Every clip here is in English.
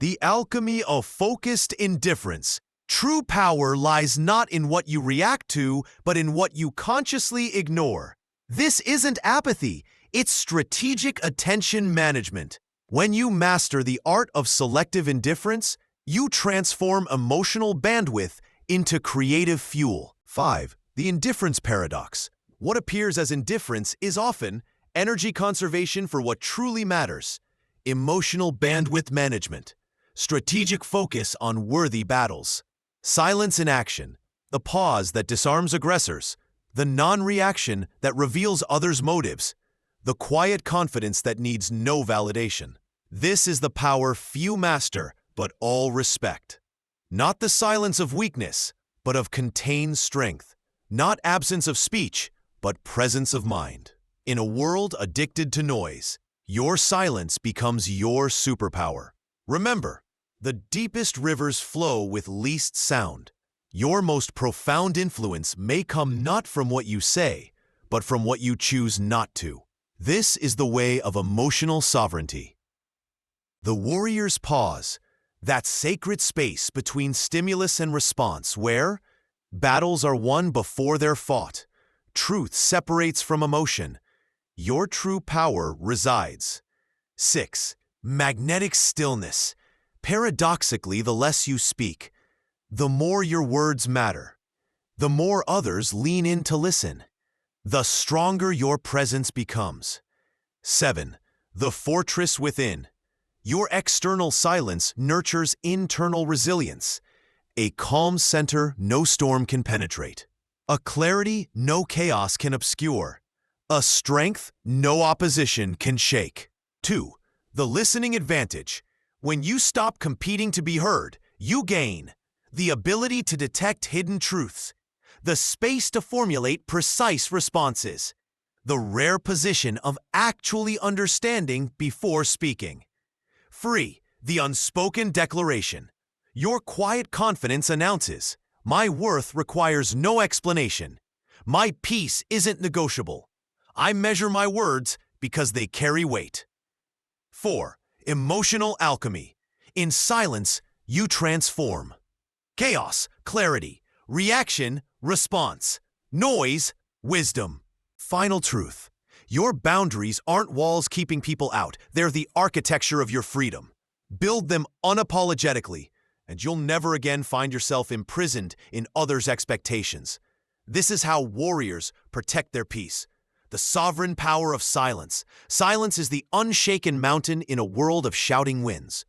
The alchemy of focused indifference. True power lies not in what you react to, but in what you consciously ignore. This isn't apathy, it's strategic attention management. When you master the art of selective indifference, you transform emotional bandwidth into creative fuel. 5. The indifference paradox. What appears as indifference is often energy conservation for what truly matters. Emotional bandwidth management. Strategic focus on worthy battles. Silence in action. The pause that disarms aggressors. The non-reaction that reveals others' motives. The quiet confidence that needs no validation. This is the power few master, but all respect. Not the silence of weakness, but of contained strength. Not absence of speech, but presence of mind. In a world addicted to noise, your silence becomes your superpower. Remember, the deepest rivers flow with least sound. Your most profound influence may come not from what you say, but from what you choose not to. This is the way of emotional sovereignty. The warrior's pause, that sacred space between stimulus and response where battles are won before they're fought. Truth separates from emotion. Your true power resides. 6. Magnetic stillness. Paradoxically, the less you speak, the more your words matter. The more others lean in to listen. The stronger your presence becomes. 7. The fortress within. Your external silence nurtures internal resilience. A calm center no storm can penetrate. A clarity no chaos can obscure. A strength no opposition can shake. 2. The listening advantage. When you stop competing to be heard, you gain the ability to detect hidden truths, the space to formulate precise responses, the rare position of actually understanding before speaking. Free, the unspoken declaration. Your quiet confidence announces, my worth requires no explanation. My peace isn't negotiable. I measure my words because they carry weight. 4. Emotional alchemy. In silence, you transform. Chaos, clarity. Reaction, response. Noise, wisdom. Final truth. Your boundaries aren't walls keeping people out. They're the architecture of your freedom. Build them unapologetically, and you'll never again find yourself imprisoned in others' expectations. This is how warriors protect their peace. The sovereign power of silence. Silence is the unshaken mountain in a world of shouting winds.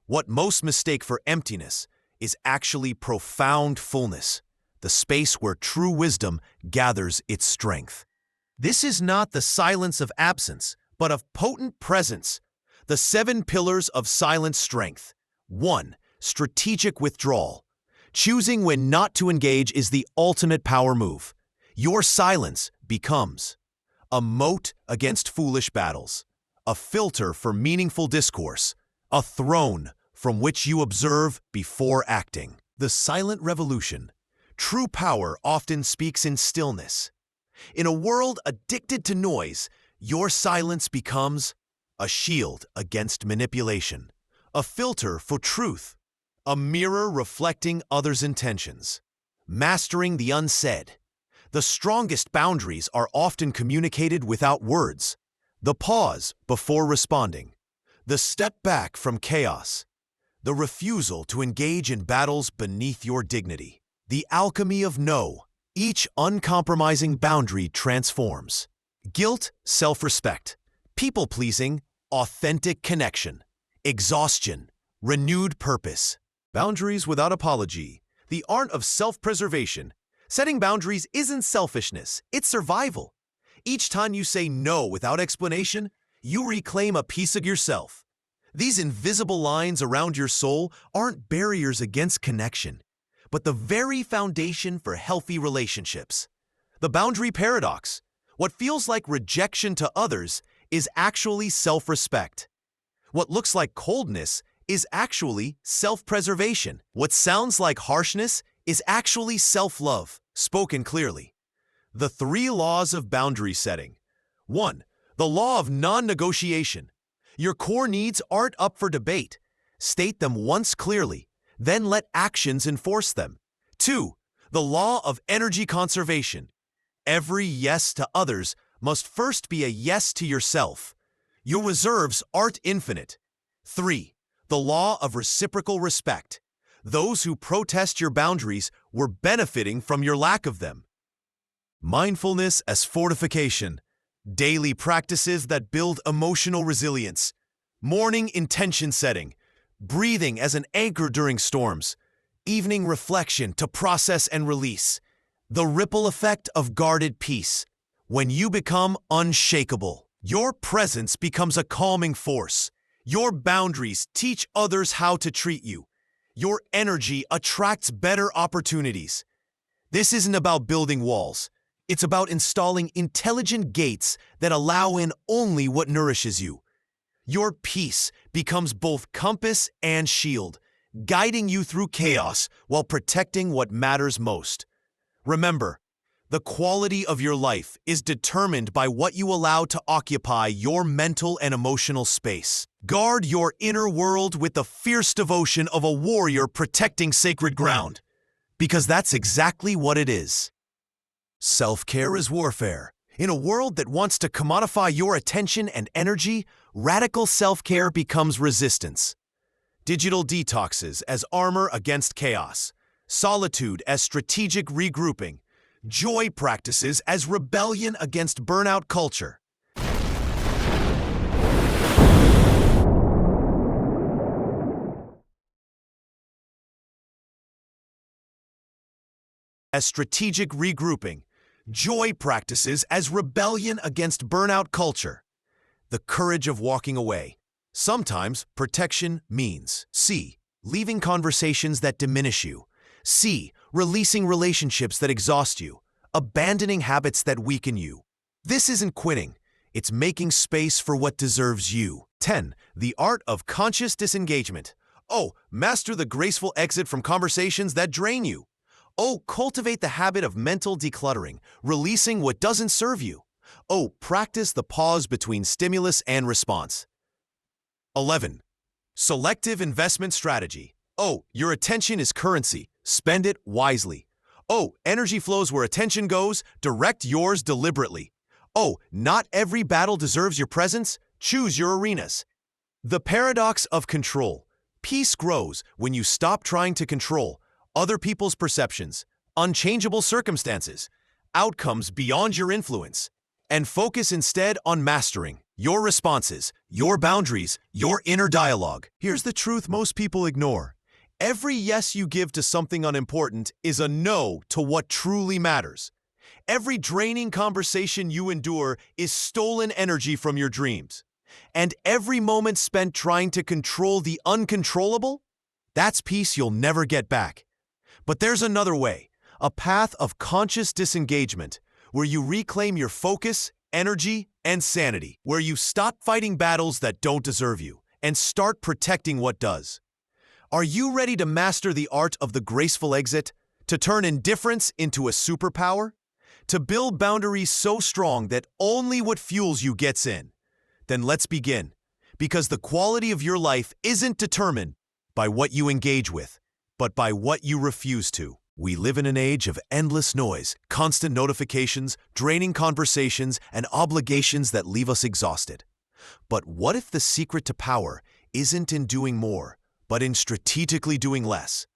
What most mistake for emptiness is actually profound fullness, the space where true wisdom gathers its strength. This is not the silence of absence, but of potent presence. The 7 pillars of silent strength. 1. Strategic withdrawal. Choosing when not to engage is the ultimate power move. Your silence becomes a moat against foolish battles, a filter for meaningful discourse, a throne from which you observe before acting. The silent revolution. True power often speaks in stillness. In a world addicted to noise, your silence becomes a shield against manipulation, a filter for truth, a mirror reflecting others' intentions. Mastering the unsaid. The strongest boundaries are often communicated without words. The pause before responding. The step back from chaos. The refusal to engage in battles beneath your dignity. The alchemy of no. Each uncompromising boundary transforms. Guilt, self-respect. People-pleasing, authentic connection. Exhaustion, renewed purpose. Boundaries without apology. The art of self-preservation. Setting boundaries isn't selfishness, it's survival. Each time you say no without explanation, you reclaim a piece of yourself. These invisible lines around your soul aren't barriers against connection, but the very foundation for healthy relationships. The boundary paradox. What feels like rejection to others is actually self-respect. What looks like coldness is actually self-preservation. What sounds like harshness is actually self-love, spoken clearly. The 3 laws of boundary setting. 1. The law of non-negotiation. Your core needs aren't up for debate. State them once clearly, then let actions enforce them. 2. The law of energy conservation. Every yes to others must first be a yes to yourself. Your reserves aren't infinite. 3. The law of reciprocal respect. Those who protest your boundaries were benefiting from your lack of them. Mindfulness as fortification. Daily practices that build emotional resilience. Morning intention setting. Breathing as an anchor during storms. Evening reflection to process and release. The ripple effect of guarded peace. When you become unshakable, your presence becomes a calming force. Your boundaries teach others how to treat you. Your energy attracts better opportunities. This isn't about building walls. It's about installing intelligent gates that allow in only what nourishes you. Your peace becomes both compass and shield, guiding you through chaos while protecting what matters most. Remember, the quality of your life is determined by what you allow to occupy your mental and emotional space. Guard your inner world with the fierce devotion of a warrior protecting sacred ground, because that's exactly what it is. Self-care is warfare. In a world that wants to commodify your attention and energy, radical self-care becomes resistance. Digital detoxes as armor against chaos. Solitude as strategic regrouping. Joy practices as rebellion against burnout culture. As strategic regrouping. Joy practices as rebellion against burnout culture. The courage of walking away. Sometimes protection means C. Leaving conversations that diminish you. C. Releasing relationships that exhaust you. Abandoning habits that weaken you. This isn't quitting. It's making space for what deserves you. 10. The art of conscious disengagement. Oh, master the graceful exit from conversations that drain you. Oh, cultivate the habit of mental decluttering, releasing what doesn't serve you. Oh, practice the pause between stimulus and response. 11. Selective investment strategy. Oh, your attention is currency. Spend it wisely. Oh, energy flows where attention goes. Direct yours deliberately. Oh, not every battle deserves your presence. Choose your arenas. The paradox of control. Peace grows when you stop trying to control other people's perceptions, unchangeable circumstances, outcomes beyond your influence, and focus instead on mastering your responses, your boundaries, your inner dialogue. Here's the truth most people ignore. Every yes you give to something unimportant is a no to what truly matters. Every draining conversation you endure is stolen energy from your dreams. And every moment spent trying to control the uncontrollable, that's peace you'll never get back. But there's another way, a path of conscious disengagement, where you reclaim your focus, energy, and sanity, where you stop fighting battles that don't deserve you and start protecting what does. Are you ready to master the art of the graceful exit, to turn indifference into a superpower, to build boundaries so strong that only what fuels you gets in? Then let's begin, because the quality of your life isn't determined by what you engage with, but by what you refuse to. We live in an age of endless noise, constant notifications, draining conversations, and obligations that leave us exhausted. But what if the secret to power isn't in doing more, but in strategically doing less?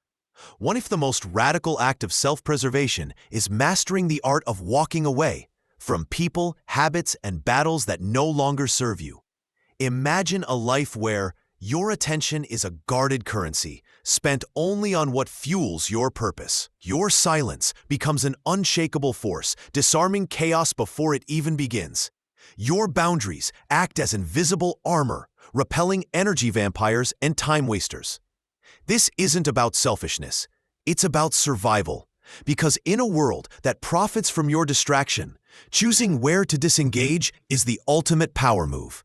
What if the most radical act of self-preservation is mastering the art of walking away from people, habits, and battles that no longer serve you? Imagine a life where your attention is a guarded currency, spent only on what fuels your purpose. Your silence becomes an unshakable force, disarming chaos before it even begins. Your boundaries act as invisible armor, repelling energy vampires and time wasters. This isn't about selfishness. It's about survival. Because in a world that profits from your distraction, choosing where to disengage is the ultimate power move.